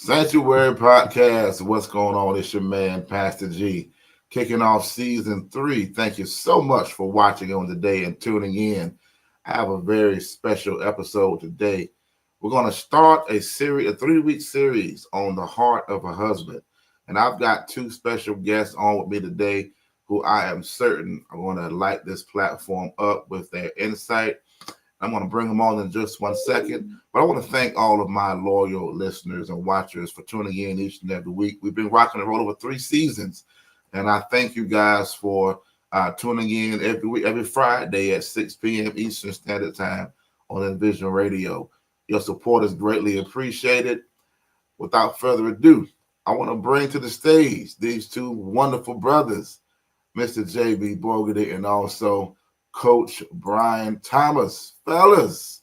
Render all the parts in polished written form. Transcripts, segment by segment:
Sanctuary Podcast. What's going on? It's your man, Pastor G, kicking off season 3. Thank you so much for watching on today and tuning in. I have a very special episode today. We're going to start a 3-week series on the heart of a husband. And I've got 2 special guests on with me today who I am certain are going to light this platform up with their insight. I'm going to bring them on in just 1 second. But I want to thank all of my loyal listeners and watchers for tuning in each and every week. We've been rocking and rolling over 3 seasons. And I thank you guys for tuning in every week, every Friday at 6 p.m. Eastern Standard Time on Envision Radio. Your support is greatly appreciated. Without further ado, I want to bring to the stage these 2 wonderful brothers, Mr. J.B. Bogarty and also Coach Brian Thomas. Fellas,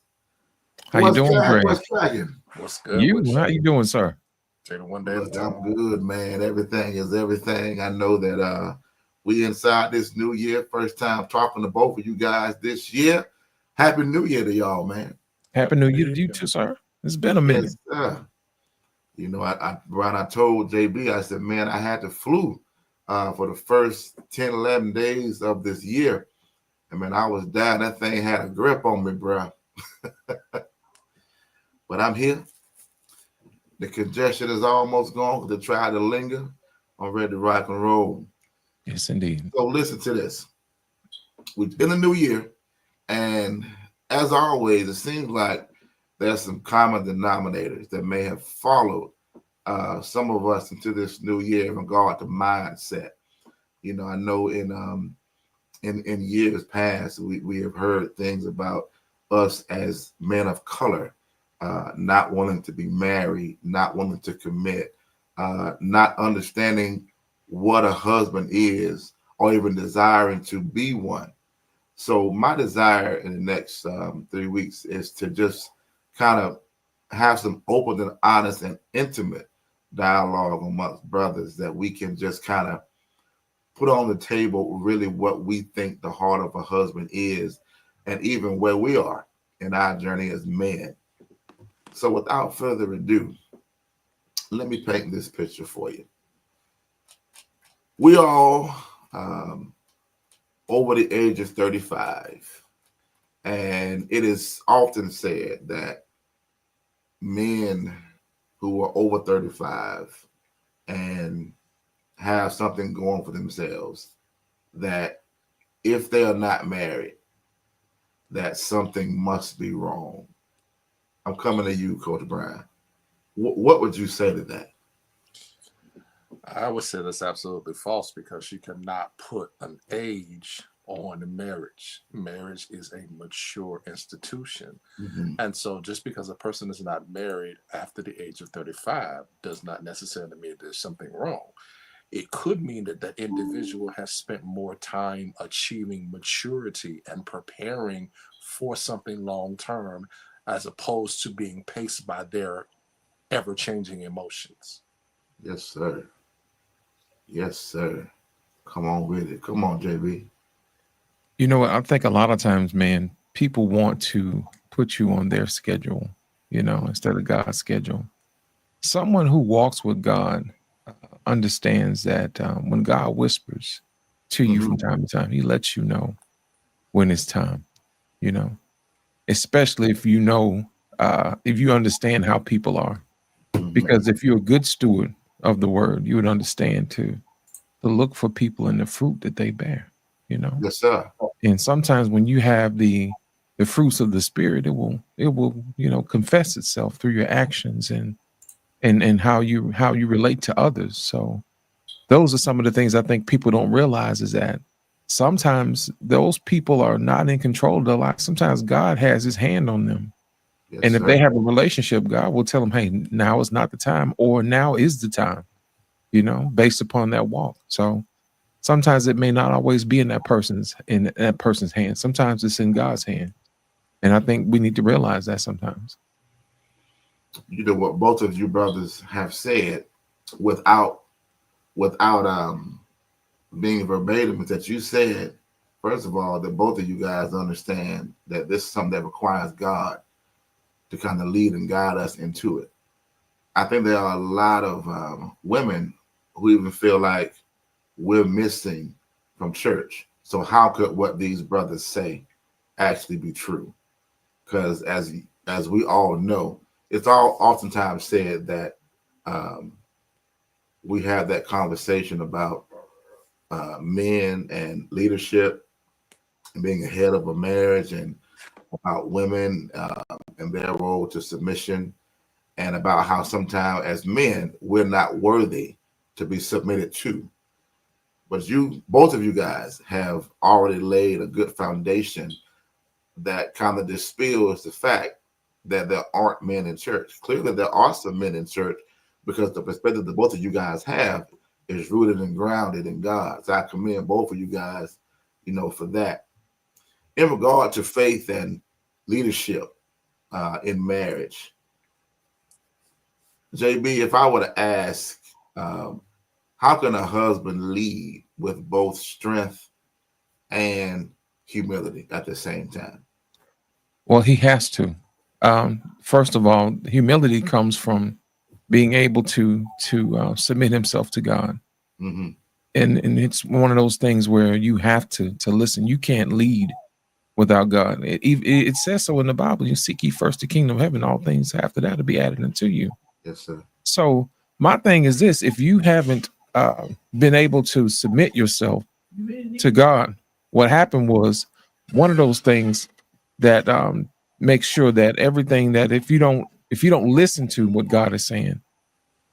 how you doing, Greg? What's cracking? What's good? How you doing, sir? Take it one day at a time. I'm good, man. Everything is everything. I know that we inside this new year. First time talking to both of you guys this year. Happy New Year to y'all, man. Happy New Year to you too, sir. It's been a minute. Yes, sir. You know, Brian, I told JB, I said, man, I had the flu for the first 10, 11 days of this year. I mean, I was down. That thing had a grip on me, bro. But I'm here. The congestion is almost gone because they tried to linger. I'm ready to rock and roll. Yes, indeed. So listen to this. We're in the new year, and as always, it seems like there's some common denominators that may have followed some of us into this new year in regard to mindset. You know, I know in years past, we have heard things about us as men of color not wanting to be married, not wanting to commit, not understanding what a husband is, or even desiring to be one. So my desire in the next 3 weeks is to just kind of have some open and honest and intimate dialogue amongst brothers that we can just kind of put on the table really what we think the heart of a husband is, and even where we are in our journey as men. So without further ado, let me paint this picture for you. We all over the age of 35, and it is often said that men who are over 35 and have something going for themselves, that if they are not married, that something must be wrong. I'm coming to you, Coach Brian. What would you say to that? I would say that's absolutely false because you cannot put an age on marriage. Marriage is a mature institution. Mm-hmm. And so just because a person is not married after the age of 35 does not necessarily mean there's something wrong. It could mean that that individual has spent more time achieving maturity and preparing for something long term as opposed to being paced by their ever-changing emotions. Yes, sir. Yes, sir. Come on with it. Come on, JB. You know what? I think a lot of times, man, people want to put you on their schedule, instead of God's schedule. Someone who walks with God understands that when God whispers to you from time to time, he lets you know when it's time, especially if if you understand how people are. Because if you're a good steward of the word, you would understand to look for people in the fruit that they bear, Yes, sir. And sometimes when you have the fruits of the spirit, it will confess itself through your actions and how you relate to others. So those are some of the things I think people don't realize, is that sometimes those people are not in control of their life. Sometimes God has his hand on them. Yes, and if sir. they have a relationship, God will tell them, hey, now is not the time, or now is the time, based upon that walk. So sometimes it may not always be in that person's hand. Sometimes it's in God's hand. And I think we need to realize that sometimes. You know what both of you brothers have said without being verbatim, is that you said, first of all, that both of you guys understand that this is something that requires God to kind of lead and guide us into it. I think there are a lot of women who even feel like we're missing from church. So how could what these brothers say actually be true? Because as we all know, it's all oftentimes said that um, we have that conversation about men and leadership and being ahead of a marriage, and about women and their role to submission, and about how sometimes as men we're not worthy to be submitted to. But you, both of you guys, have already laid a good foundation that kind of dispels the fact that there aren't men in church. Clearly, there are some men in church because the perspective that both of you guys have is rooted and grounded in God. So I commend both of you guys, for that. In regard to faith and leadership in marriage, JB, if I were to ask, how can a husband lead with both strength and humility at the same time? Well, he has to. First of all, humility comes from being able to submit himself to God, Mm-hmm. and it's one of those things where you have to listen. You can't lead without God. It says so in the Bible. You seek ye first the kingdom of heaven, all things after that will be added unto you. Yes, sir. So my thing is this: if you haven't been able to submit yourself to God, what happened was one of those things that makes sure that everything that if you don't listen to what God is saying,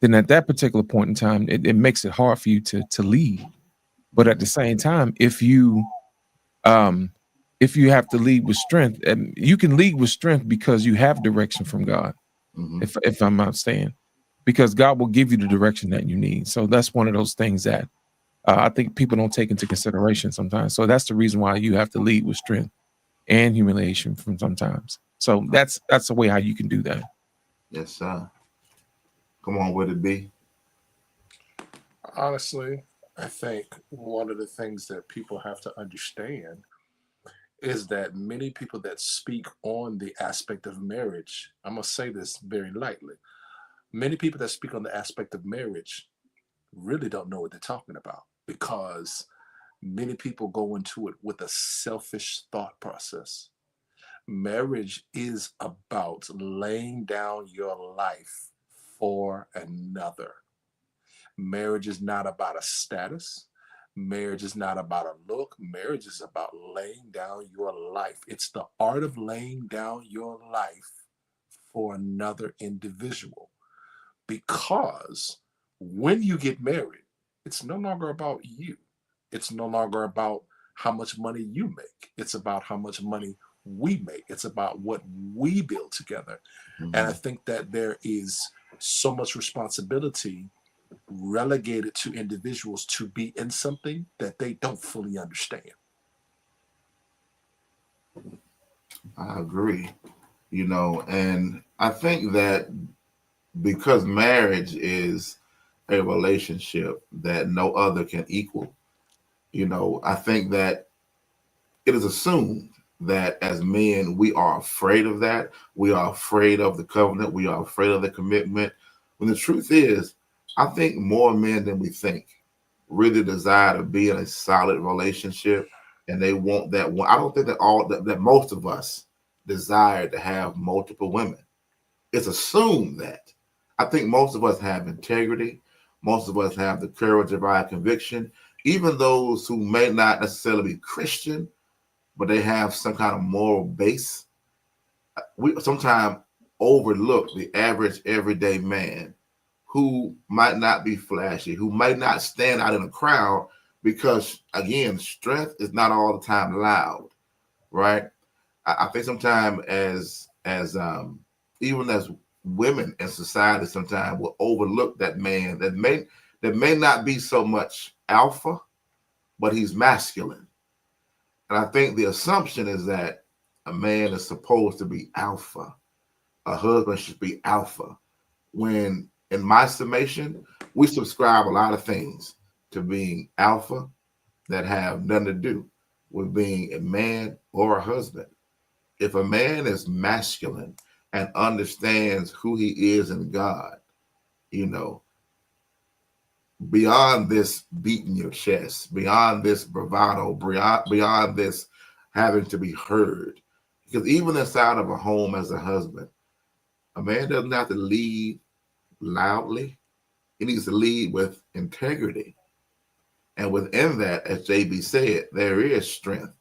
then at that particular point in time, it makes it hard for you to lead. But at the same time, um, if you have to lead with strength, and you can lead with strength because you have direction from God. Mm-hmm. If I'm not saying, because God will give you the direction that you need. So that's one of those things that I think people don't take into consideration sometimes. So that's the reason why you have to lead with strength and humiliation from sometimes. So that's the way how you can do that. Yes, sir. Come on, with it be. Honestly, I think one of the things that people have to understand is that many people that speak on the aspect of marriage, I'm going to say this very lightly, many people that speak on the aspect of marriage really don't know what they're talking about, because many people go into it with a selfish thought process. Marriage is about laying down your life for another. Marriage is not about a status. Marriage is not about a look. Marriage is about laying down your life. It's the art of laying down your life for another individual. Because when you get married, it's no longer about you. It's no longer about how much money you make. It's about how much money we make. It's about what we build together. Mm-hmm. And I think that there is so much responsibility relegated to individuals to be in something that they don't fully understand. I agree. And I think that because marriage is a relationship that no other can equal, I think that it is assumed that as men, we are afraid of that. We are afraid of the covenant. We are afraid of the commitment. When the truth is, I think more men than we think really desire to be in a solid relationship, and they want that one. I don't think that most of us desire to have multiple women. It's assumed that. I think most of us have integrity. Most of us have the courage of our conviction. Even those who may not necessarily be Christian, but they have some kind of moral base. We sometimes overlook the average everyday man who might not be flashy, who might not stand out in a crowd, because again, strength is not all the time loud, right? I think sometimes as even as women in society sometimes will overlook that man that may not be so much alpha, but he's masculine. And I think the assumption is that a man is supposed to be alpha. A husband should be alpha. When in my summation, we subscribe a lot of things to being alpha that have nothing to do with being a man or a husband. If a man is masculine and understands who he is in God, you know, beyond this beating your chest, beyond this bravado, beyond this having to be heard. Because even inside of a home as a husband, a man doesn't have to lead loudly. He needs to lead with integrity. And within that, as JB said, there is strength.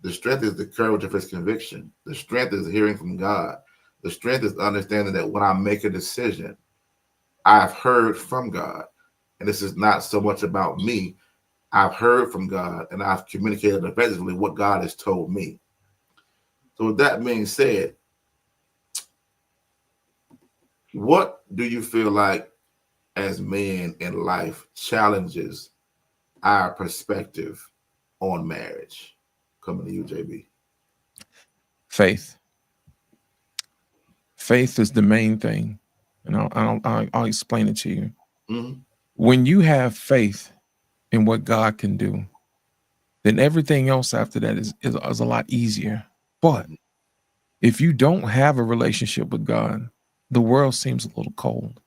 The strength is the courage of his conviction. The strength is hearing from God. The strength is understanding that when I make a decision, I've heard from God. And this is not so much about me. I've heard from God and I've communicated effectively what God has told me. So with that being said, what do you feel like as men in life challenges our perspective on marriage? Coming to you, JB. Faith. Faith is the main thing. And I'll explain it to you. Mm-hmm. When you have faith in what God can do, then everything else after that is a lot easier. But if you don't have a relationship with God, the world seems a little cold.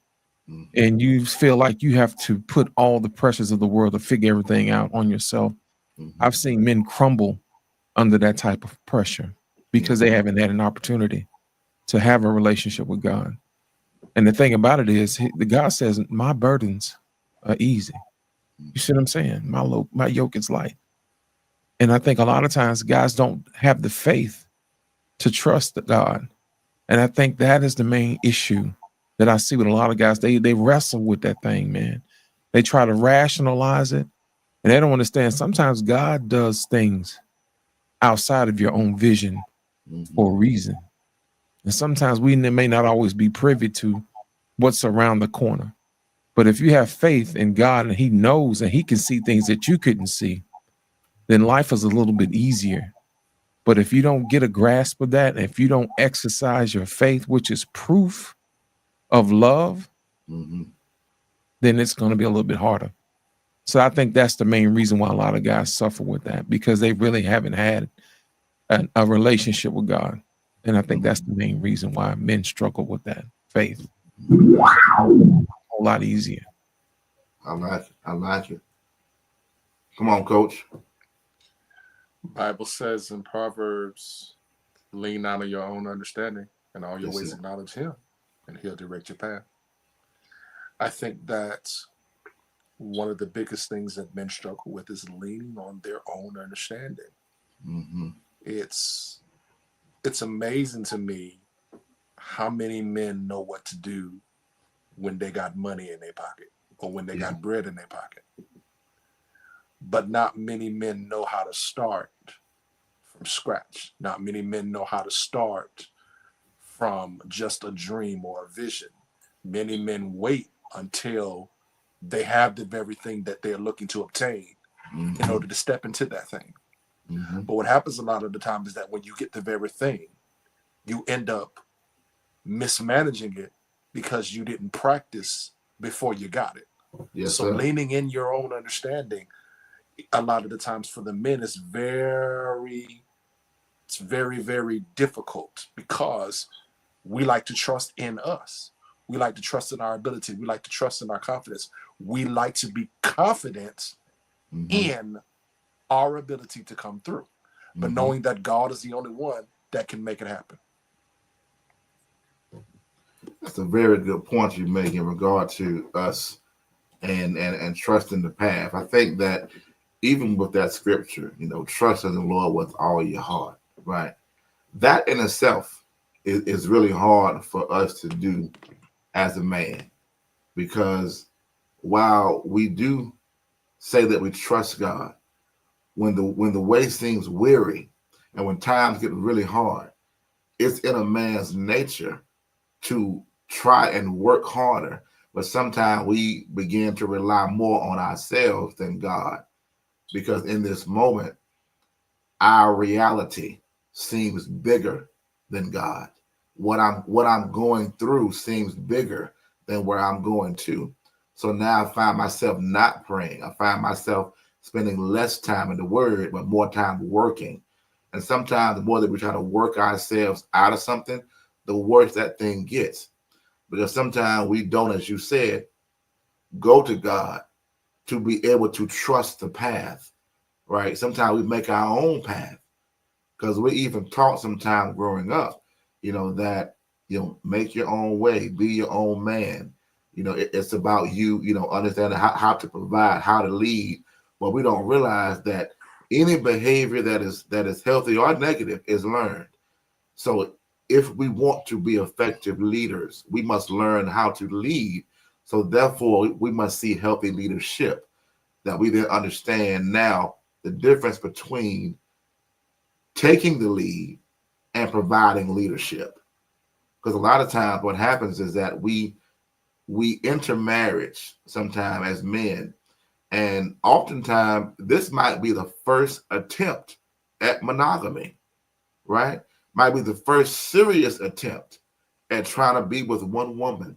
Mm-hmm. And you feel like you have to put all the pressures of the world to figure everything out on yourself. Mm-hmm. I've seen men crumble under that type of pressure because they haven't had an opportunity to have a relationship with God. And the thing about it is, the God says, my burdens are easy. You see what I'm saying? My yoke is light. And I think a lot of times guys don't have the faith to trust God. And I think that is the main issue that I see with a lot of guys. They wrestle with that thing, man. They try to rationalize it, and they don't understand. Sometimes God does things outside of your own vision for a reason. And sometimes we may not always be privy to what's around the corner. But if you have faith in God and he knows and he can see things that you couldn't see, then life is a little bit easier. But if you don't get a grasp of that, and if you don't exercise your faith, which is proof of love, then it's going to be a little bit harder. So I think that's the main reason why a lot of guys suffer with that, because they really haven't had a relationship with God. And I think that's the main reason why men struggle with that faith. Wow. A whole lot easier. I like it. Come on, Coach. Bible says in Proverbs, lean not on your own understanding, and all your ways acknowledge him, and he'll direct your path. I think that one of the biggest things that men struggle with is leaning on their own understanding. It's amazing to me how many men know what to do when they got money in their pocket or when they got bread in their pocket. But not many men know how to start from scratch. Not many men know how to start from just a dream or a vision. Many men wait until they have the very thing that they're looking to obtain in order to step into that thing. But what happens a lot of the time is that when you get the very thing, you end up mismanaging it because you didn't practice before you got it. Yes, so sir. Leaning in your own understanding, a lot of the times for the men, it's very, very difficult because we like to trust in us. We like to trust in our ability. We like to trust in our confidence. We like to be confident in our ability to come through, but knowing that God is the only one that can make it happen. That's a very good point you make in regard to us and trusting the path. I think that even with that scripture, trust in the Lord with all your heart, right? That in itself is really hard for us to do as a man, because while we do say that we trust God, when the way seems weary and when times get really hard, it's in a man's nature to try and work harder. But sometimes we begin to rely more on ourselves than God, because in this moment, our reality seems bigger than God. What I'm going through seems bigger than where I'm going to. So now I find myself not praying. I find myself spending less time in the Word, but more time working. And sometimes the more that we try to work ourselves out of something, the worse that thing gets. because sometimes we don't, as you said, go to God to be able to trust the path, right? Sometimes we make our own path, because we even taught sometimes growing up, that, make your own way, be your own man. It's about you, understanding how to provide, how to lead. But we don't realize that any behavior that is healthy or negative is learned. So if we want to be effective leaders, we must learn how to lead. So therefore, we must see healthy leadership, that we then understand now the difference between taking the lead and providing leadership. Because a lot of times what happens is that we enter marriage sometime as men, and oftentimes this might be the first attempt at monogamy, right? Might be the first serious attempt at trying to be with one woman,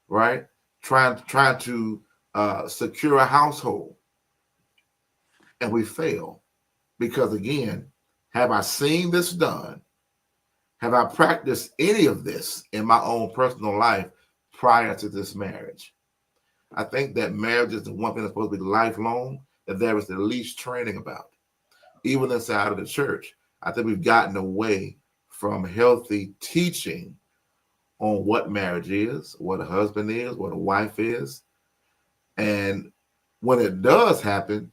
right? Trying to secure a household, and we fail because, again, have I seen this done? Have I practiced any of this in my own personal life prior to this marriage? I think that marriage is the one thing that's supposed to be lifelong, that there is the least training about. Even inside of the church, I think we've gotten away from healthy teaching on what marriage is, what a husband is, what a wife is. And when it does happen,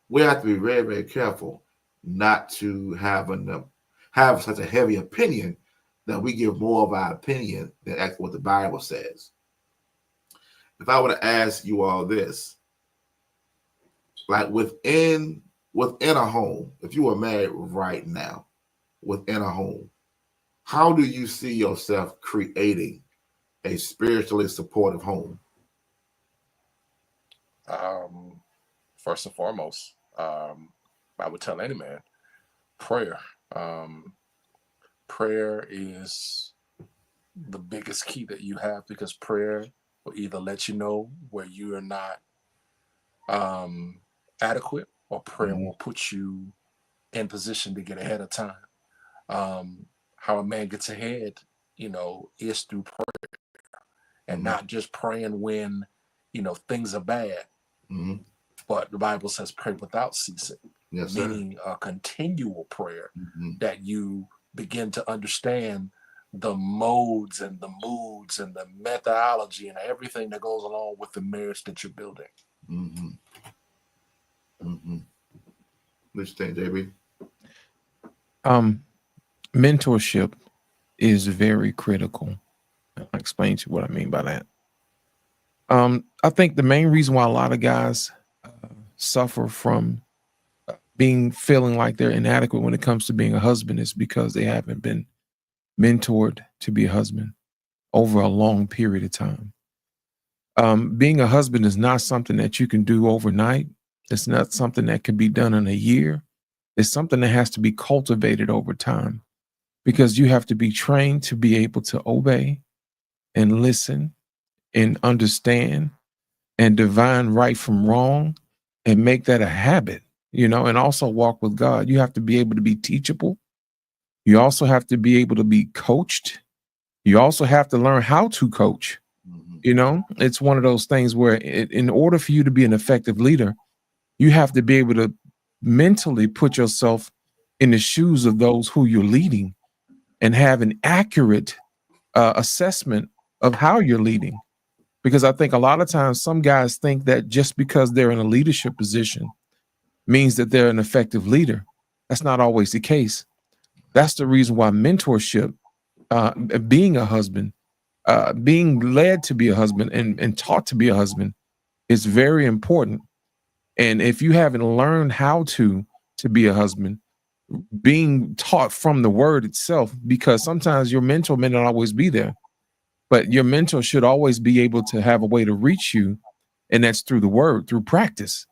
we have to be very, very careful not to have such a heavy opinion that we give more of our opinion than actually what the Bible says. If I were to ask you all this, like within a home, if you were married right now, within a home, how do you see yourself creating a spiritually supportive home? First and foremost, I would tell any man, prayer. Prayer is the biggest key that you have, because prayer will either let you know where you are not adequate, or prayer will put you in position to get ahead of time. How a man gets ahead, is through prayer, and not just praying when, things are bad. But the Bible says pray without ceasing, meaning a continual prayer, that you begin to understand the modes and the moods and the methodology and everything that goes along with the marriage that you're building. Which thing, JB? Mentorship is very critical. I'll explain to you what I mean by that. I think the main reason why a lot of guys suffer from feeling like they're inadequate when it comes to being a husband is because they haven't been mentored to be a husband over a long period of time. Being a husband is not something that you can do overnight. It's not something that can be done in a year. It's something that has to be cultivated over time, because you have to be trained to be able to obey and listen and understand and divine right from wrong and make that a habit, and also walk with God. You have to be able to be teachable. You also have to be able to be coached. You also have to learn how to coach. It's one of those things where in order for you to be an effective leader, you have to be able to mentally put yourself in the shoes of those who you're leading and have an accurate assessment of how you're leading. Because I think a lot of times some guys think that just because they're in a leadership position means that they're an effective leader. That's not always the case. That's the reason why mentorship, being a husband, being led to be a husband and taught to be a husband is very important. And if you haven't learned how to be a husband, being taught from the word itself, because sometimes your mentor may not always be there, but your mentor should always be able to have a way to reach you. And that's through the word, through practice.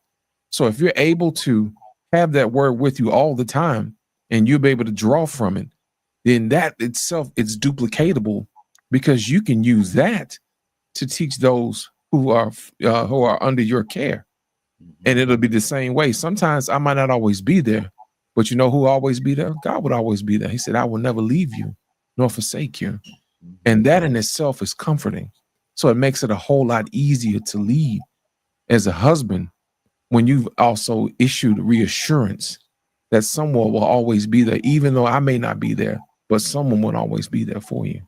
So if you're able to have that word with you all the time and you'll be able to draw from it, then that itself is duplicatable, because you can use that to teach those who are under your care. And it'll be the same way. Sometimes I might not always be there, but you know who always be there? God would always be there. He said, I will never leave you nor forsake you. And that in itself is comforting. So it makes it a whole lot easier to lead as a husband when you've also issued reassurance that someone will always be there, even though I may not be there, but someone will always be there for you.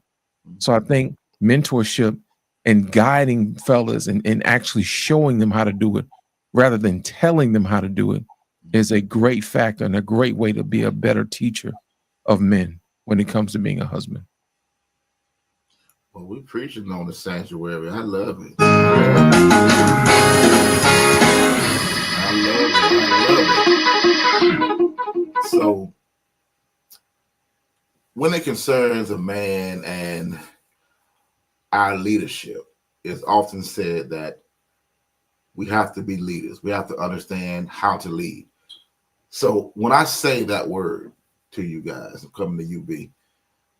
So I think mentorship and guiding fellas and actually showing them how to do it rather than telling them how to do it is a great factor and a great way to be a better teacher of men when it comes to being a husband. Well, we're preaching on the sanctuary. I love it. I love it. So, when it concerns a man and our leadership, it's often said that we have to be leaders. We have to understand how to lead. So, when I say that word to you guys, I'm coming to UB,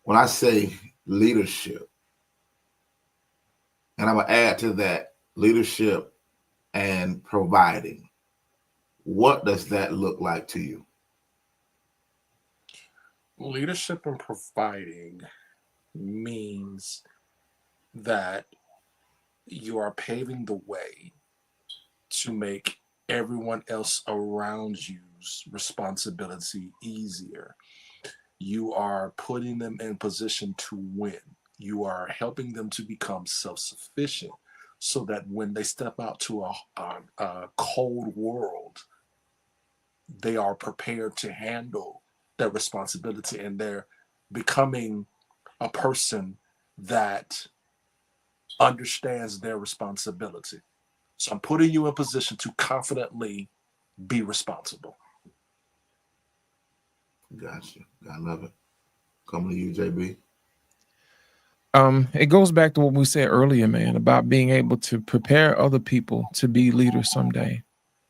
when I say leadership, and I'm going to add to that leadership and providing, what does that look like to you? Leadership and providing means that you are paving the way to make everyone else around you's responsibility easier. You are putting them in position to win. You are helping them to become self-sufficient so that when they step out to a cold world, they are prepared to handle their responsibility, and they're becoming a person that understands their responsibility. So I'm putting you in position to confidently be responsible. Gotcha. I love it. Coming to you, JB. It goes back to what we said earlier, man, about being able to prepare other people to be leaders someday.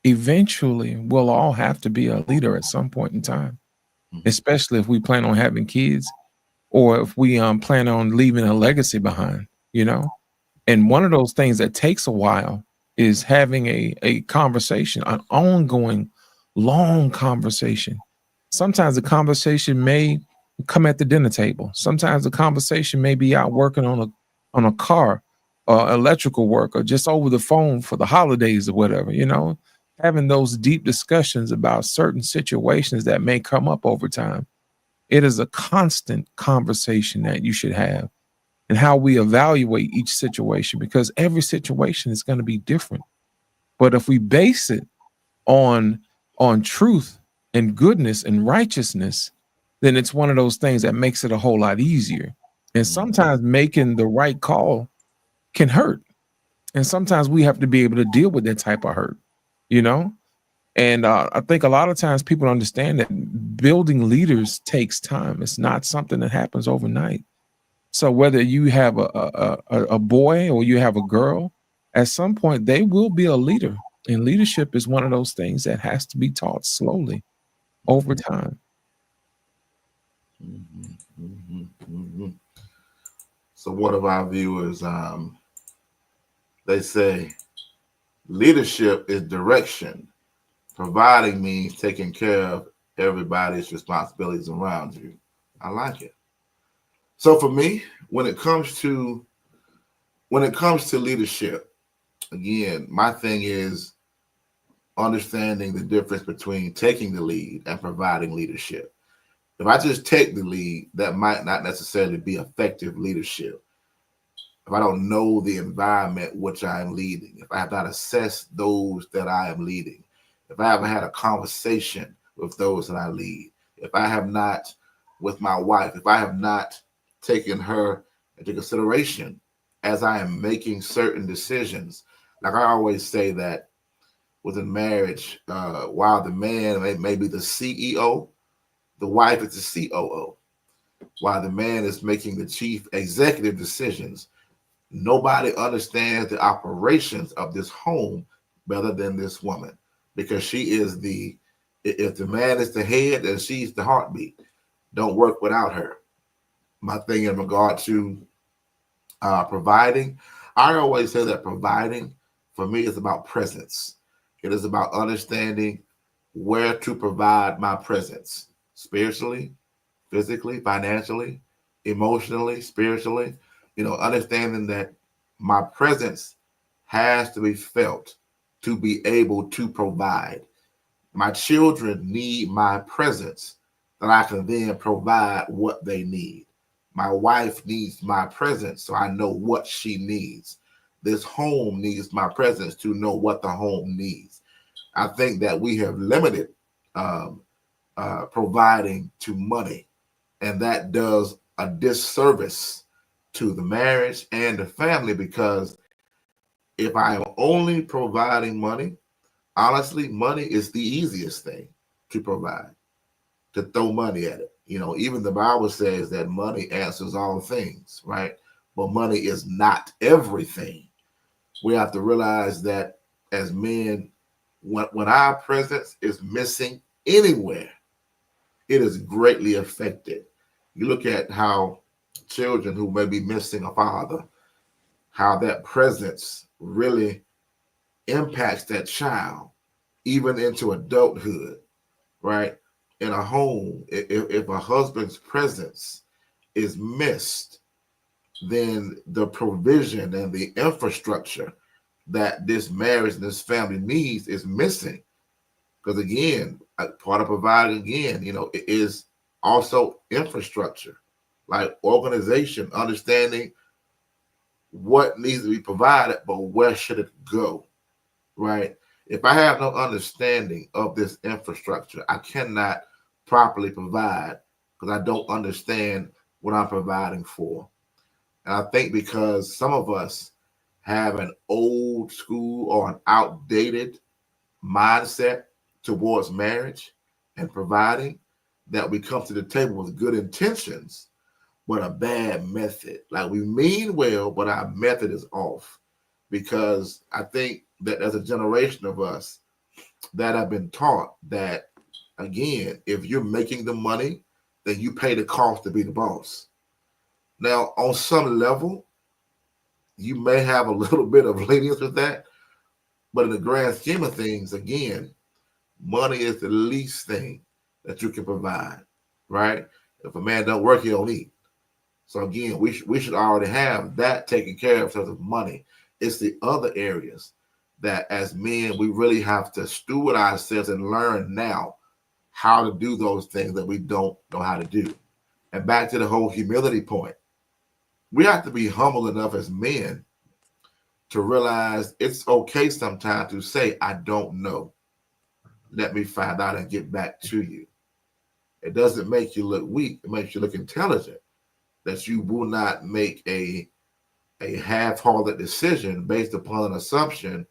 Eventually, we'll all have to be a leader at some point in time, especially if we plan on having kids or if we plan on leaving a legacy behind, you know? And one of those things that takes a while is having a conversation, an ongoing, long conversation. Sometimes the conversation may come at the dinner table. Sometimes the conversation may be out working on a car or electrical work or just over the phone for the holidays or whatever, you know, having those deep discussions about certain situations that may come up over time. It is a constant conversation that you should have and how we evaluate each situation, because every situation is going to be different. But if we base it on truth and goodness and righteousness, then it's one of those things that makes it a whole lot easier. And sometimes making the right call can hurt. And sometimes we have to be able to deal with that type of hurt, you know? And I think a lot of times people understand that building leaders takes time. It's not something that happens overnight. So whether you have a boy or you have a girl, at some point they will be a leader. And leadership is one of those things that has to be taught slowly over time. So one of our viewers, they say leadership is direction. Providing means taking care of everybody's responsibilities around you. I like it. So for me, when it comes to leadership, again, my thing is understanding the difference between taking the lead and providing leadership. If I just take the lead, that might not necessarily be effective leadership. If I don't know the environment which I am leading, if I have not assessed those that I am leading, if I haven't had a conversation with those that I lead, if I have not, with my wife, if I have not taken her into consideration as I am making certain decisions, like I always say that within marriage, while the man may be the CEO, the wife is the COO. While the man is making the chief executive decisions, nobody understands the operations of this home better than this woman, because she is if the man is the head, then she's the heartbeat. Don't work without her. My thing in regard to providing, I always say that providing for me is about presence. It is about understanding where to provide my presence, spiritually, physically, financially. emotionally, spiritually, understanding that my presence has to be felt to be able to provide. My children need my presence that I can then provide what they need. My wife needs my presence so I know what she needs. This home needs my presence to know what the home needs. I think that we have limited um, providing to money, and that does a disservice to the marriage and the family, because if I am only providing money, honestly, money is the easiest thing to provide, to throw money at it. Even the Bible says that money answers all things, right? But money is not everything. We have to realize that as men, when our presence is missing anywhere, it is greatly affected. You look at how children who may be missing a father, how that presence really impacts that child, even into adulthood, right? In a home, if a husband's presence is missed, then the provision and the infrastructure that this marriage and this family needs is missing. Because again, part of providing, again, it is also infrastructure, like organization, understanding what needs to be provided, but where should it go, right? If I have no understanding of this infrastructure, I cannot properly provide because I don't understand what I'm providing for. And I think because some of us have an old school or an outdated mindset towards marriage and providing, that we come to the table with good intentions, but a bad method. Like we mean well, but our method is off. Because I think that there's a generation of us that have been taught that, again, if you're making the money, then you pay the cost to be the boss. Now, on some level, you may have a little bit of lenience with that, but in the grand scheme of things, again, money is the least thing that you can provide, right? If a man don't work, he don't eat. So again, we should already have that taken care of in terms of money. It's the other areas that as men, we really have to steward ourselves and learn now how to do those things that we don't know how to do. And back to the whole humility point, we have to be humble enough as men to realize it's okay sometimes to say, I don't know. Let me find out and get back to you. It doesn't make you look weak. It makes you look intelligent, that you will not make a half-hearted decision based upon an assumption,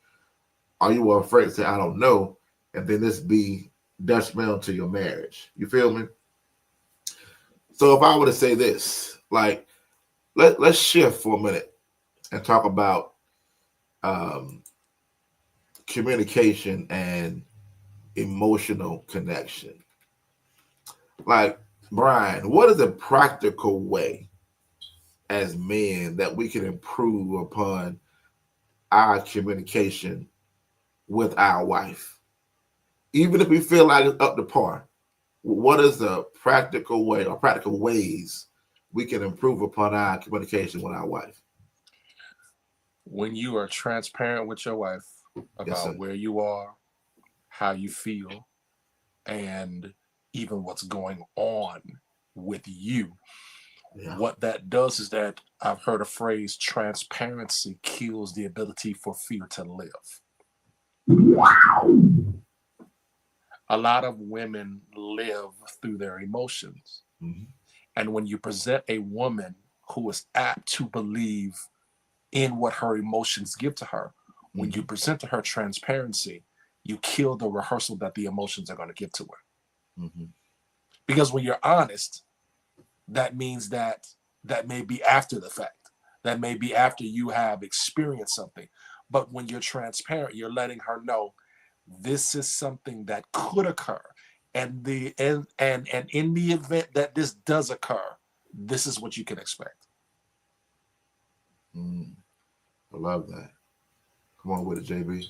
or you are afraid to say, I don't know, and then this be detrimental to your marriage. You feel me? So if I were to say this, like, let's shift for a minute and talk about communication and emotional connection. Like, Brian, what is a practical way as men that we can improve upon our communication with our wife? Even if we feel like it's up to par, what is the practical way or practical ways we can improve upon our communication with our wife? When you are transparent with your wife Yes, sir. about where you are, how you feel, and even what's going on with you, Yeah. what that does is that I've heard a phrase: transparency kills the ability for fear to live. A lot of women live through their emotions. Mhm. And when you present a woman who is apt to believe in what her emotions give to her, when you present to her transparency, you kill the rehearsal that the emotions are going to give to her. Mm-hmm. Because when you're honest, that means that may be after the fact. That may be after you have experienced something. But when you're transparent, you're letting her know this is something that could occur. And in the event that this does occur, this is what you can expect. I love that. Come on with it, JB.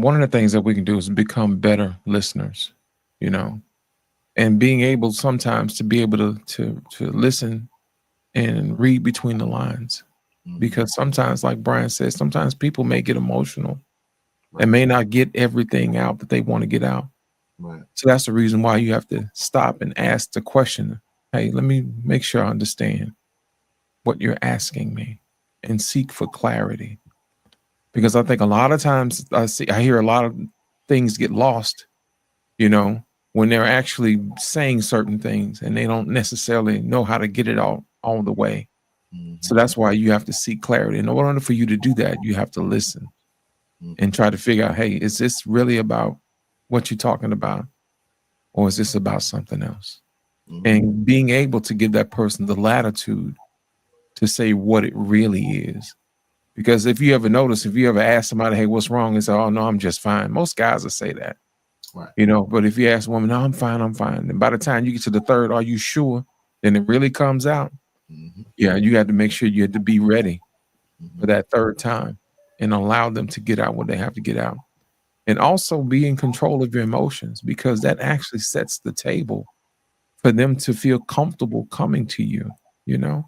One of the things that we can do is become better listeners. You know, and being able sometimes to be able to listen and read between the lines. Because sometimes, like Brian says, sometimes people may get emotional and may not get everything out that they want to get out. Right. So that's the reason why you have to stop and ask the question. Hey, let me make sure I understand what you're asking me and seek for clarity. Because I think a lot of times I hear a lot of things get lost, you know, when they're actually saying certain things and they don't necessarily know how to get it all the way. So that's why you have to seek clarity. In order for you to do that, you have to listen and try to figure out, hey, is this really about what you're talking about? Or is this about something else? And being able to give that person the latitude to say what it really is. Because if you ever ask somebody, hey, what's wrong? And say, oh, no, I'm just fine. Most guys will say that, Right. you know, but if you ask a woman, no, I'm fine. And by the time you get to the third, are you sure? Then it really comes out. Yeah, you have to make sure you have to be ready for that third time and allow them to get out what they have to get out. And also be in control of your emotions, because that actually sets the table for them to feel comfortable coming to you, you know?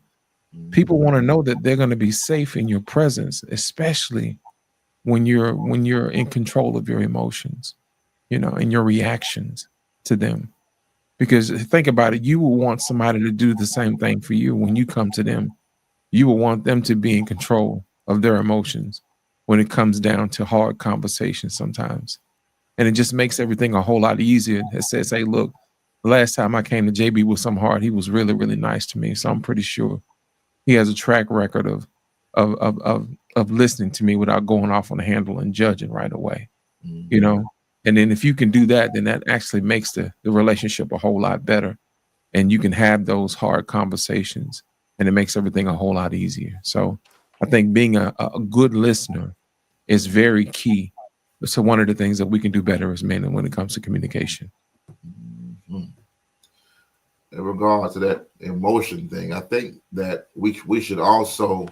People want to know that they're going to be safe in your presence, especially when you're in control of your emotions, you know, and your reactions to them. Because think about it, you will want somebody to do the same thing for you when you come to them. You will want them to be in control of their emotions when it comes down to hard conversations sometimes. And it just makes everything a whole lot easier. It says, hey, look, the last time I came to JB with some hard, he was really, really nice to me. So I'm pretty sure he has a track record of listening to me without going off on the handle and judging right away, you know? And then if you can do that, then that actually makes the relationship a whole lot better. And you can have those hard conversations and it makes everything a whole lot easier. So I think being a good listener is very key. So one of the things that we can do better as men when it comes to communication. In regard to that emotion thing, I think that we should also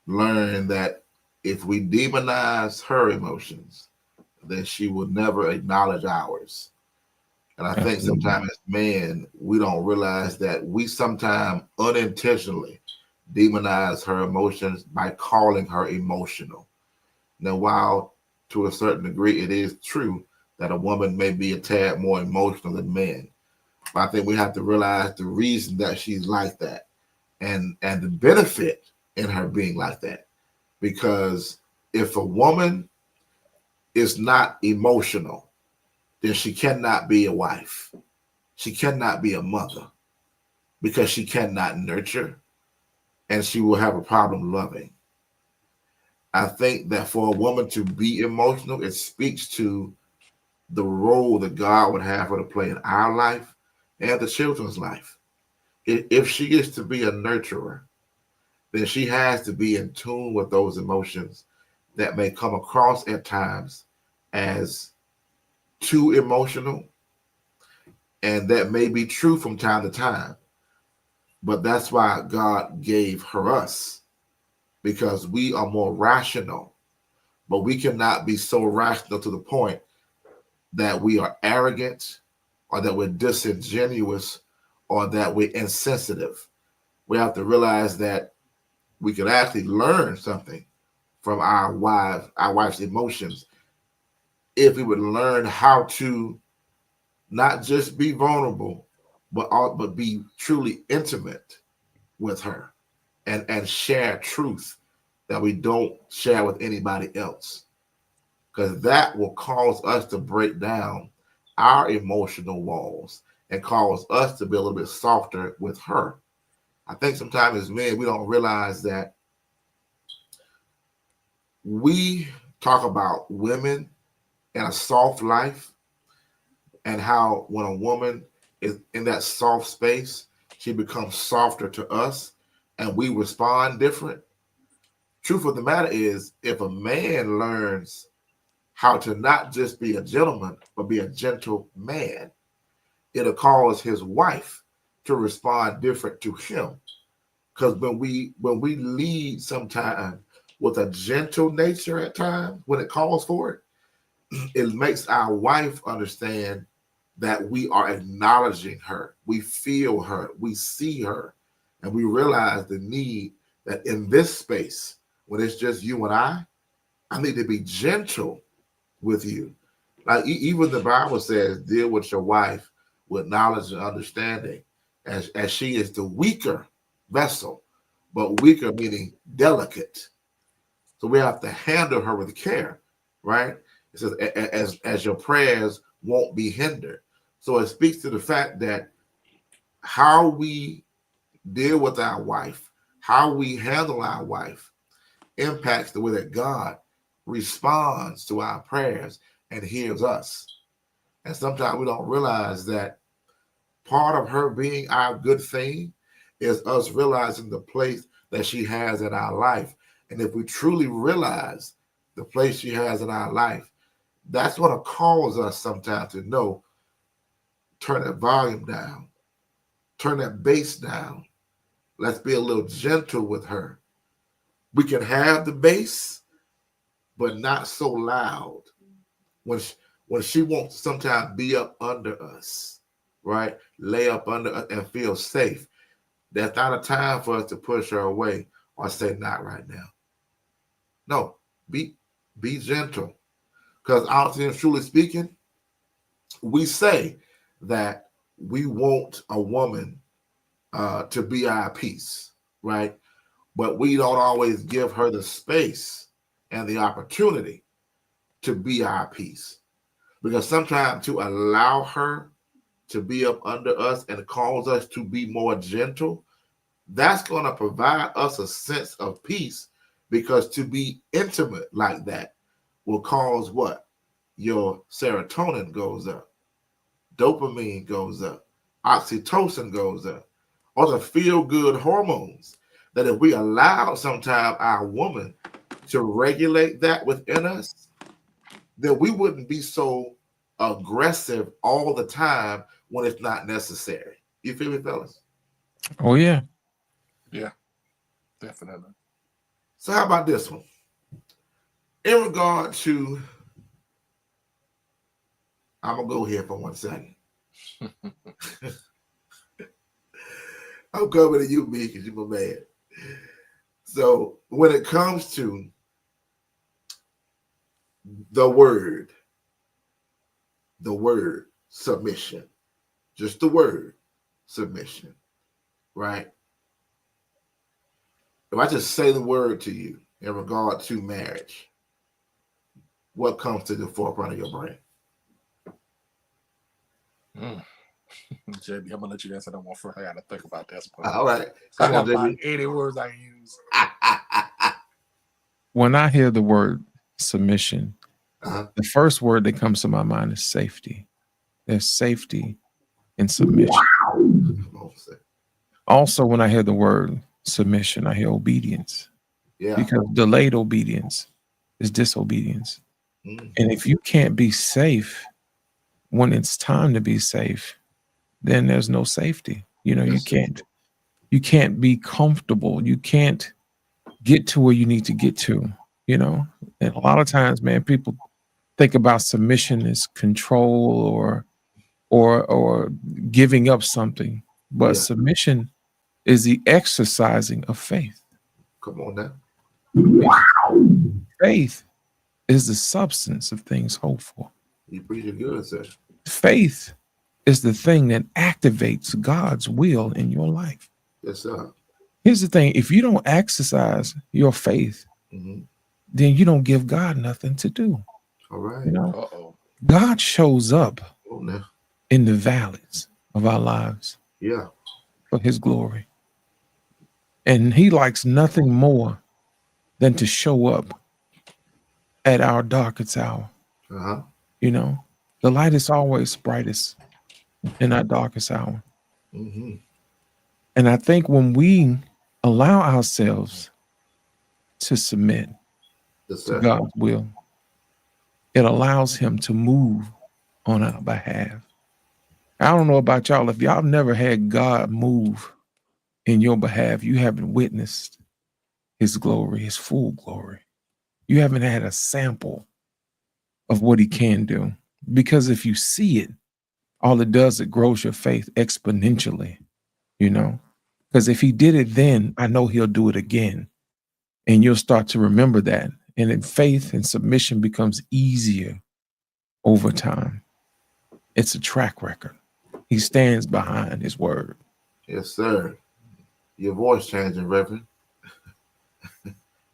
learn that if we demonize her emotions, then she will never acknowledge ours. And I think sometimes as men, we don't realize that we sometimes unintentionally demonize her emotions by calling her emotional. Now, while to a certain degree it is true that a woman may be a tad more emotional than men, but I think we have to realize the reason that she's like that and the benefit in her being like that. Because if a woman is not emotional, then she cannot be a wife. She cannot be a mother because she cannot nurture and she will have a problem loving. I think that for a woman to be emotional, it speaks to the role that God would have her to play in our life and the children's life. If she is to be a nurturer, then she has to be in tune with those emotions that may come across at times as too emotional. And that may be true from time to time. But that's why God gave her us, because we are more rational. But we cannot be so rational to the point that we are arrogant or that we're disingenuous or that we're insensitive. We have to realize that we can actually learn something from our wife's emotions if we would learn how to not just be vulnerable, but be truly intimate with her and share truth that we don't share with anybody else. Because that will cause us to break down our emotional walls and cause us to be a little bit softer with her. I think sometimes as men, we don't realize that we talk about women and a soft life and how when a woman is in that soft space, she becomes softer to us and we respond different. Truth of the matter is, if a man learns how to not just be a gentleman, but be a gentle man, it'll cause his wife to respond different to him. Because when we lead sometimes with a gentle nature at times, when it calls for it, it makes our wife understand that we are acknowledging her, we feel her, we see her, and we realize the need that in this space, when it's just you and I need to be gentle with you. Like even the Bible says, deal with your wife with knowledge and understanding, as she is the weaker vessel, but weaker meaning delicate. So we have to handle her with care, right? It says, as your prayers won't be hindered. So it speaks to the fact that how we deal with our wife, how we handle our wife, impacts the way that God responds to our prayers and hears us. And sometimes we don't realize that part of her being our good thing is us realizing the place that she has in our life. And if we truly realize the place she has in our life, that's going to cause us sometimes to know, turn that volume down, turn that bass down. Let's be a little gentle with her. We can have the bass, but not so loud. When she wants to sometimes be up under us, right? Lay up under us and feel safe. That's not a time for us to push her away or say, not right now. No, be gentle. Because honestly and truly speaking, we say that we want a woman to be our peace, right? But we don't always give her the space and the opportunity to be our peace. Because sometimes to allow her to be up under us and cause us to be more gentle, that's going to provide us a sense of peace, because to be intimate like that will cause what? Your serotonin goes up, dopamine goes up, oxytocin goes up, all the feel-good hormones that if we allow sometime our woman to regulate that within us, then we wouldn't be so aggressive all the time when it's not necessary. You feel me, fellas? Oh yeah. Yeah, definitely. So how about this one? In regard to, I'm going to go here for 1 second. I'm coming to you, B, because you're my man. So when it comes to the word submission, just the word submission, right? If I just say the word to you in regard to marriage, what comes to the forefront of your brain? JB, I'm gonna let you answer that one first. I gotta think about that one. All right. I Come got on, about JB. 80 words I use. When I hear the word submission, the first word that comes to my mind is safety. There's safety in submission. Also, when I hear the word submission, I hear obedience. Yeah. Because delayed obedience is disobedience. And if you can't be safe when it's time to be safe, then there's no safety. You know, you can't be comfortable. You can't get to where you need to get to, you know. And a lot of times, man, people think about submission as control or giving up something. But submission is the exercising of faith. Come on now. Faith is the substance of things hoped for. You pretty good, sir. Faith is the thing that activates God's will in your life. Yes, sir. Here's the thing. If you don't exercise your faith, then you don't give God nothing to do. All right. You know, God shows up in the valleys of our lives for his glory. And he likes nothing more than to show up at our darkest hour. You know, the light is always brightest in our darkest hour. And I think when we allow ourselves to submit to God's will, it allows him to move on our behalf. I don't know about y'all. If y'all never had God move in your behalf, you haven't witnessed his glory, his full glory. You haven't had a sample of what he can do. Because if you see it, all it does, it grows your faith exponentially, you know? Because if he did it then, I know he'll do it again. And you'll start to remember that. And then faith and submission becomes easier over time. It's a track record. He stands behind his word. Yes, sir. Your voice changing, Reverend.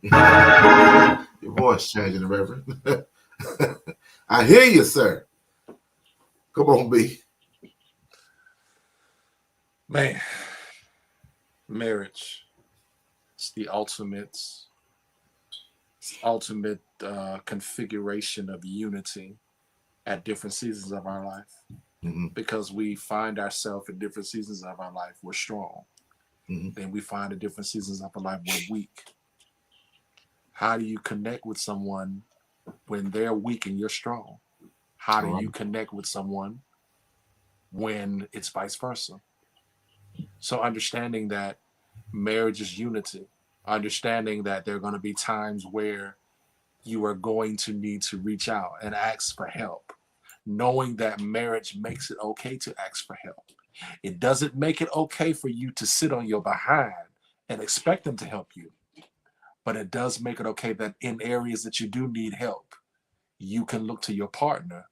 Your voice changing, Reverend. I hear you, sir. Come on, B. Man, marriage. It's the ultimate configuration of unity at different seasons of our life. Mm-hmm. Because we find ourselves in different seasons of our life, we're strong. Mm-hmm. Then we find in different seasons of our life, we're weak. How do you connect with someone when they're weak and you're strong? How do you connect with someone when it's vice versa? So understanding that marriage is unity, understanding that there are going to be times where you are going to need to reach out and ask for help, knowing that marriage makes it okay to ask for help. It doesn't make it okay for you to sit on your behind and expect them to help you, but it does make it okay that in areas that you do need help, you can look to your partner,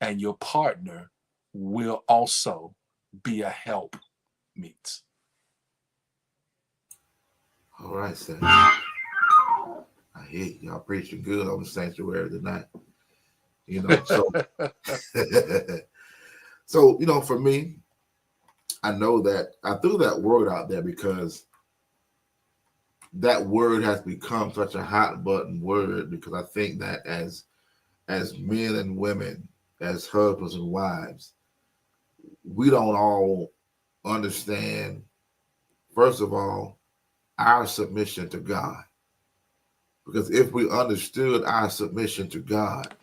and your partner will also be a help meet. All right, sir. I hear y'all preaching good on the sanctuary tonight. You know, so so you know, for me, I know that I threw that word out there because that word has become such a hot button word, because I think that as men and women, as husbands and wives, we don't all understand, first of all, our submission to God. Because if we understood our submission to God,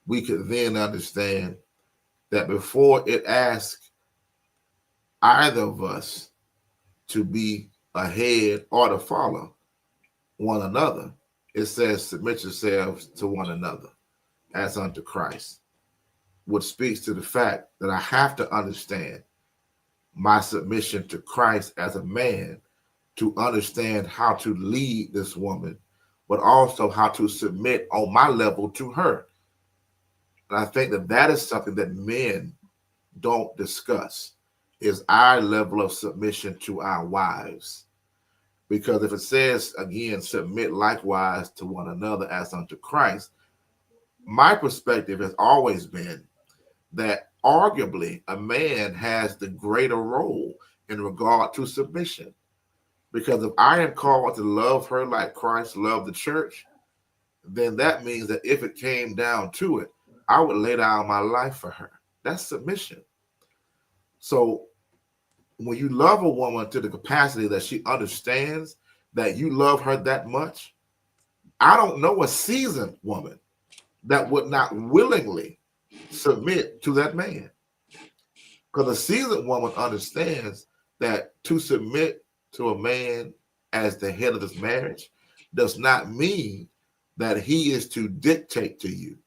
we could then understand that before it asks either of us to be ahead or to follow one another, it says, submit yourselves to one another as unto Christ, which speaks to the fact that I have to understand my submission to Christ as a man to understand how to lead this woman, but also how to submit on my level to her. And I think that that is something that men don't discuss, is our level of submission to our wives. Because if it says, again, submit likewise to one another as unto Christ, my perspective has always been that arguably a man has the greater role in regard to submission. Because if I am called to love her like Christ loved the church, then that means that if it came down to it, I would lay down my life for her. That's submission. So when you love a woman to the capacity that she understands that you love her that much, I don't know a seasoned woman that would not willingly submit to that man. Because a seasoned woman understands that to submit to a man as the head of this marriage does not mean that he is to dictate to you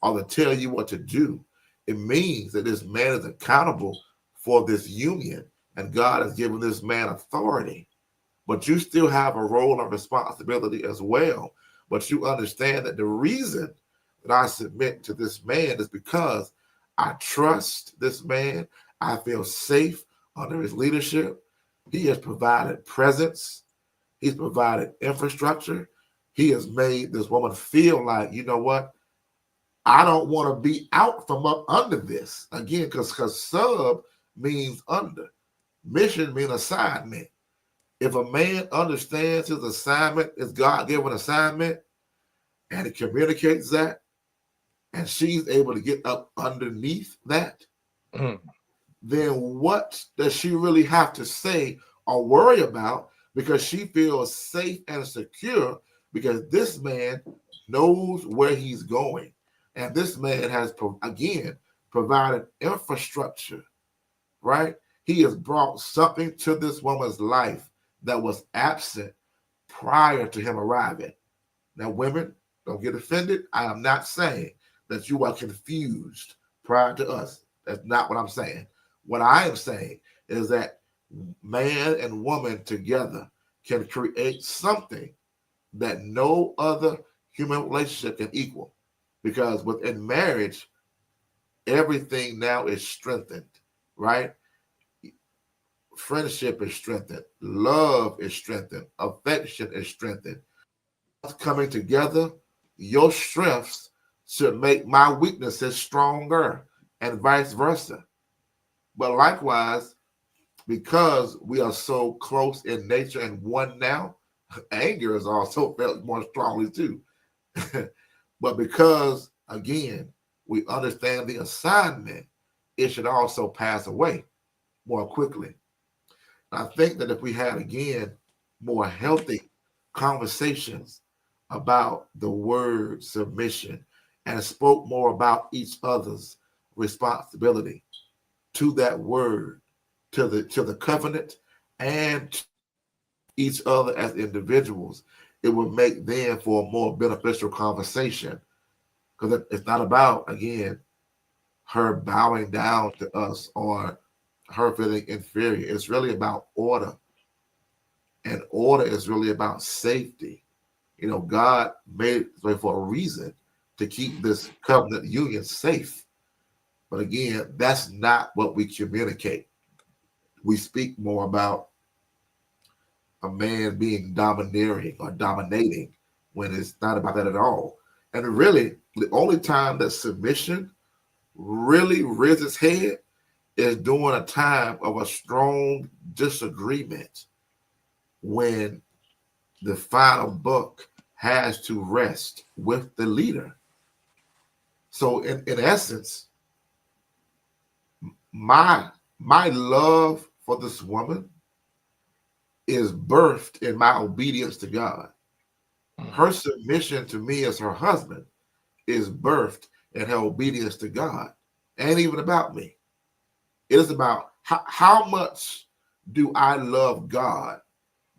or to tell you what to do. It means that this man is accountable for this union, and God has given this man authority. But you still have a role and responsibility as well. But you understand that the reason that I submit to this man is because I trust this man. I feel safe under his leadership. He has provided presence. He's provided infrastructure. He has made this woman feel like, you know what? I don't want to be out from up under this. Again, because sub means under. Mission means assignment. If a man understands his assignment is God-given assignment, and he communicates that, and she's able to get up underneath that, then what does she really have to say or worry about? Because she feels safe and secure because this man knows where he's going. And this man has, again, provided infrastructure, right? He has brought something to this woman's life that was absent prior to him arriving. Now, women, don't get offended. I am not saying that you are confused prior to us. That's not what I'm saying. What I am saying is that man and woman together can create something that no other human relationship can equal. Because within marriage, everything now is strengthened, right? Friendship is strengthened, love is strengthened, affection is strengthened. Coming together, your strengths should make my weaknesses stronger, and vice versa. But likewise, because we are so close in nature and one now, anger is also felt more strongly too. But because, again, we understand the assignment, it should also pass away more quickly. I think that if we had, again, more healthy conversations about the word submission and spoke more about each other's responsibility to that word, to the covenant, and each other as individuals, it would make then for a more beneficial conversation. Because it's not about, again, her bowing down to us or her feeling inferior. It's really about order. And order is really about safety. God made it this way for a reason, to keep this covenant union safe. But again, that's not what we communicate. We speak more about a man being domineering or dominating, when it's not about that at all. And really, the only time that submission really rears its head is during a time of a strong disagreement, when the final buck has to rest with the leader. So in essence, my love for this woman is birthed in my obedience to God. Her submission to me as her husband is birthed in her obedience to God. Ain't even about me. It is about how much do I love God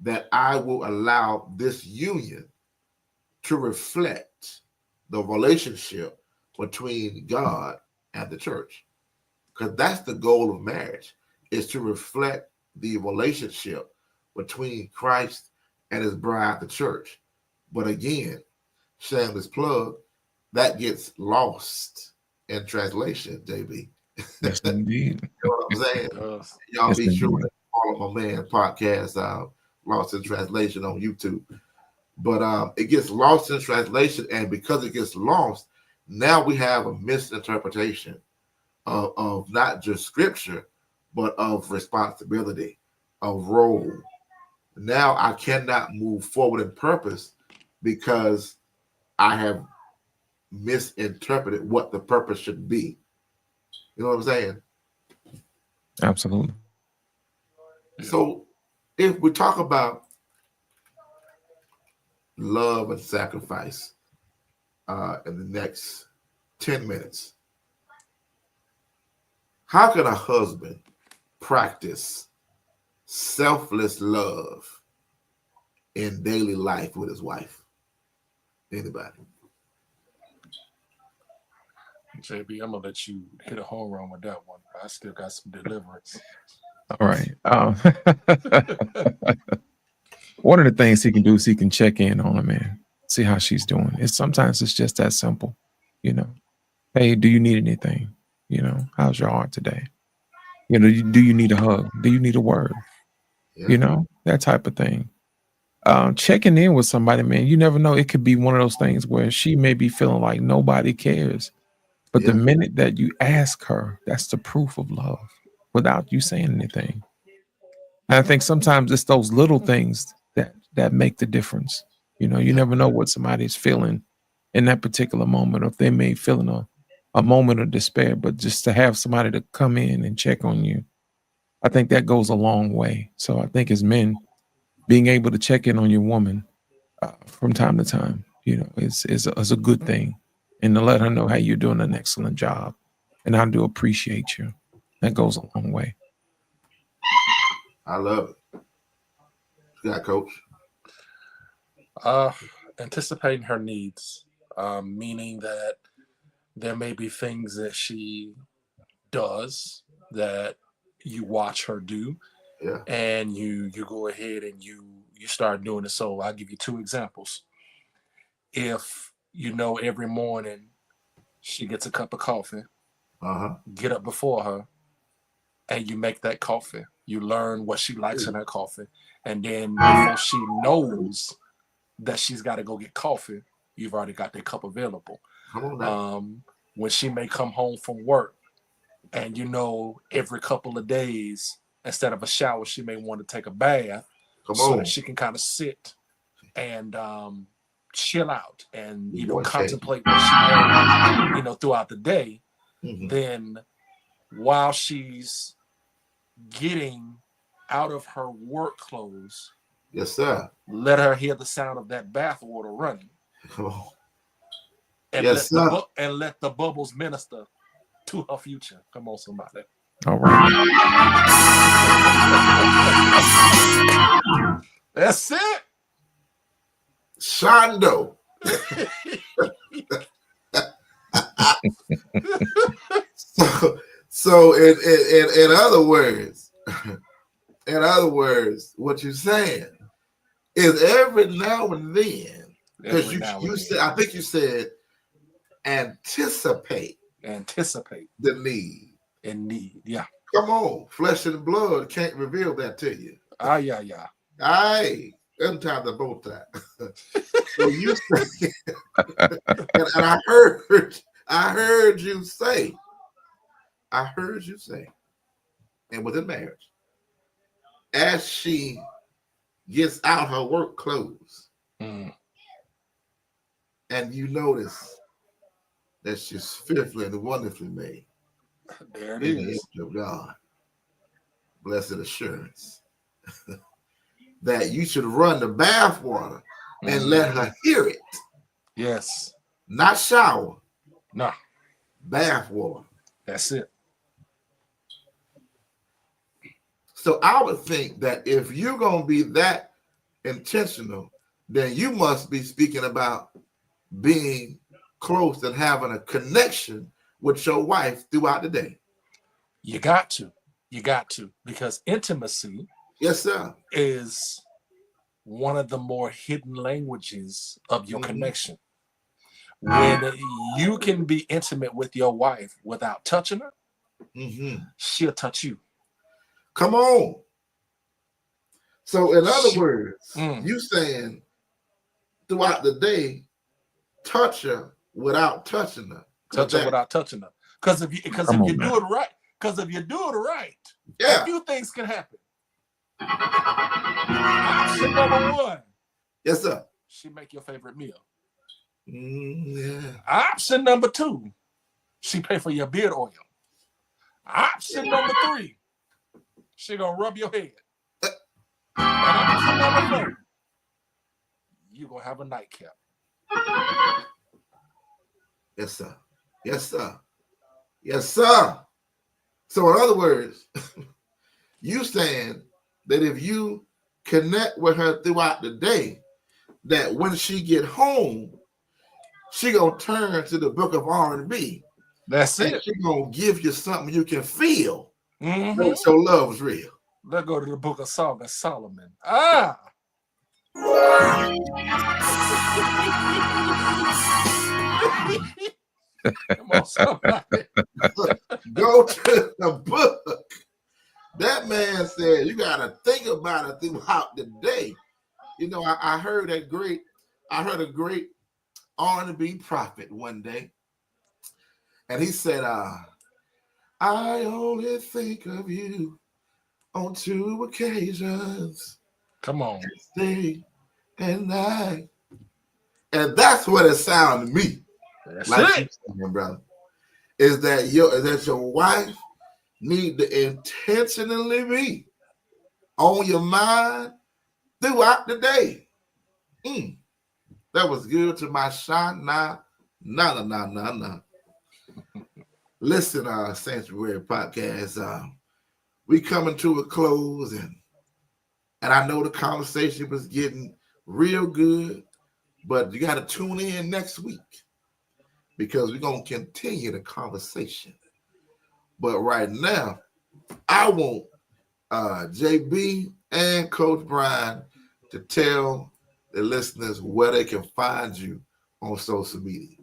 that I will allow this union to reflect the relationship between God and the church. Because that's the goal of marriage, is to reflect the relationship between Christ and his bride, the church. But again, shameless plug, that gets lost in translation, JB. Yes, indeed. You know what I'm saying? Yes. Y'all Yes, be sure indeed. to follow my man podcast, Lost in Translation on YouTube. But it gets lost in translation, and because it gets lost, now we have a misinterpretation of not just scripture, but of responsibility, of role. Now I cannot move forward in purpose because I have misinterpreted what the purpose should be. You know what I'm saying? Absolutely. Yeah. So if we talk about love and sacrifice in the next 10 minutes, how can a husband practice selfless love in daily life with his wife? Anybody? JB, I'm gonna let you hit a home run with that one. I still got some deliverance. All right. One of the things he can do is he can check in on her, man, see how she's doing. Sometimes it's just that simple, you know. Hey, do you need anything? How's your heart today? Do you need a hug? Do you need a word? Yeah. That type of thing. Checking in with somebody, man, you never know. It could be one of those things where she may be feeling like nobody cares. But the Yeah. minute that you ask her, that's the proof of love without you saying anything. And I think sometimes it's those little things that make the difference. You Yeah. never know what somebody's feeling in that particular moment, or if they may feel in a moment of despair. But just to have somebody to come in and check on you, I think that goes a long way. So I think as men, being able to check in on your woman from time to time, is a good thing, and to let her know, hey, you're doing an excellent job, and I do appreciate you. That goes a long way. I love it. Yeah, coach. Uh, Anticipating her needs, meaning that there may be things that she does that you watch her do, Yeah. and you go ahead and you start doing it. So I'll give you two examples. If every morning she gets a cup of coffee, Uh-huh. get up before her and you make that coffee. You learn what she likes in her coffee. And then before she knows that she's got to go get coffee, you've already got that cup available. Come on now. When she may come home from work and every couple of days, instead of a shower, she may want to take a bath so that she can kind of sit and chill out and contemplate what she had throughout the day. Mhm. Then while she's getting out of her work clothes, Yes, sir. let her hear the sound of that bath water running. Come on. And Yes, sir. let the bubbles minister to her future. Come on, somebody. All right. That's it. Shondo. So in other words, what you're saying is every now and then, because you said, I think you said, anticipate the need. And need, yeah. Come on, flesh and blood can't reveal that to you. Yeah. Aye, sometimes they're both that. So you say, and I heard you say, and within marriage, as she gets out her work clothes, and you notice that she's fearfully and wonderfully made. There it in the is. image of God. Blessed assurance that you should run the bath water and let her hear it. Yes. Not shower. No. Bath water. That's it. So I would think that if you're going to be that intentional, then you must be speaking about being close and having a connection with your wife throughout the day. You got to, because intimacy, yes, sir, is one of the more hidden languages of your connection. When you can be intimate with your wife without touching her, she'll touch you. Come on. So in other words, you saying throughout the day, touch her without touching her. Touch her without touching her. Because if you do it right, a few things can happen. Option number one. Yes, sir. She make your favorite meal. Yeah. Option number two, she pay for your beard oil. Option number three, she gonna rub your head. And option number four, you gonna have a nightcap. Yes, sir. Yes, sir. Yes, sir. So in other words, you saying that if you connect with her throughout the day, that when she get home, she gonna turn to the book of R&B. That's it. She gonna give you something you can feel. That your love is real. Let's go to the book of Song of Solomon. Come on, somebody. Go to the book. That man said you gotta think about it throughout the day. You know, I heard a great R&B prophet one day, and he said, I only think of you on 2 occasions. Come on. Day and night. And that's what it sounded to me. That's like it. Saying, brother, is that your wife need to intentionally be on your mind throughout the day. That was good to my shine. Nah. Listen, Sanctuary Podcast. We coming to a close, and I know the conversation was getting real good, but you got to tune in next week because we're gonna continue the conversation But right now, I want JB and Coach Brian to tell the listeners where they can find you on social media.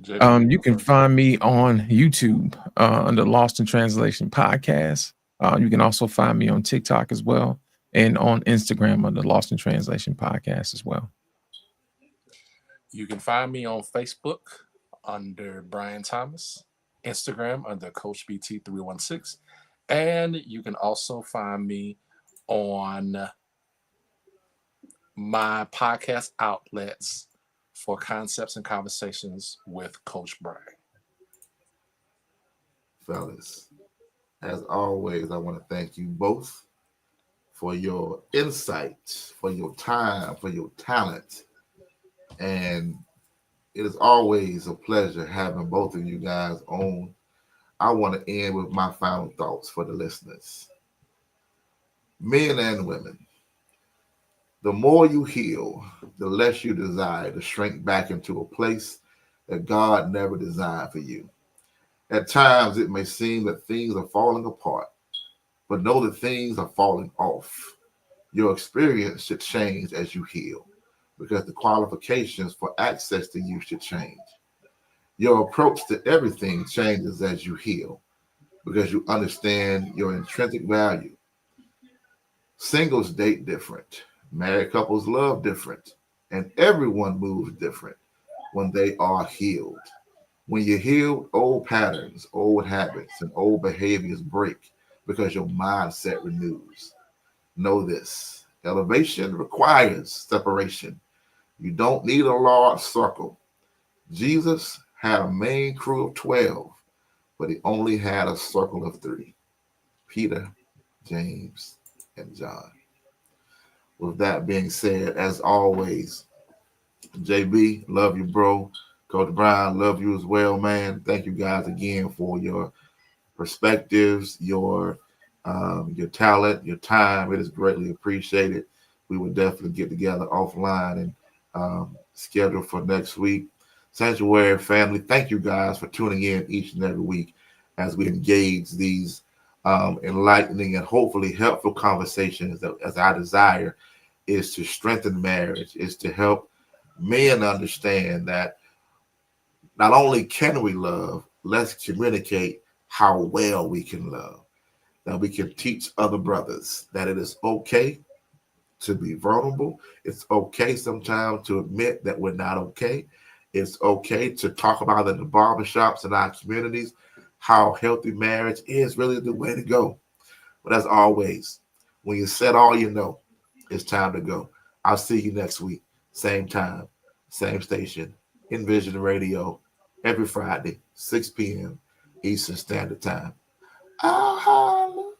JB, You can find me on YouTube under Lost in Translation Podcast. You can also find me on TikTok as well, and on Instagram under Lost in Translation Podcast as well. you can find me on Facebook under Brian Thomas, Instagram under Coach BT316, and you can also find me on my podcast outlets for Concepts and Conversations with Coach Brian. Fellas, as always, I want to thank you both for your insight, for your time, for your talent. And it is always a pleasure having both of you guys on. I want to end with my final thoughts for the listeners. Men and women, the more you heal, the less you desire to shrink back into a place that God never designed for you. At times, it may seem that things are falling apart, but know that things are falling off. Your experience should change as you heal, because the qualifications for access to you should change. Your approach to everything changes as you heal, because you understand your intrinsic value. Singles date different, married couples love different, and everyone moves different when they are healed. When you're healed, old patterns, old habits, and old behaviors break because your mindset renews. Know this: elevation requires separation. You don't need a large circle. Jesus had a main crew of 12, but he only had a circle of 3: Peter, James, and John. With that being said, as always, JB, love you, bro. Coach Brian, love you as well, man. Thank you guys again for your perspectives, your talent, your time. It is greatly appreciated. We will definitely get together offline and schedule for next week. Sanctuary family, thank you guys for tuning in each and every week as we engage these enlightening and hopefully helpful conversations that, as our desire is to strengthen marriage, is to help men understand that not only can we love, let's communicate how well we can love. That we can teach other brothers that it is okay to be vulnerable. It's okay sometimes to admit that we're not okay. It's okay to talk about it in the barbershops in our communities, how healthy marriage is really the way to go. But as always, when you said all you know, it's time to go. I'll see you next week. Same time, same station, Envision Radio, every Friday, 6 p.m. Eastern Standard Time. I'll holler.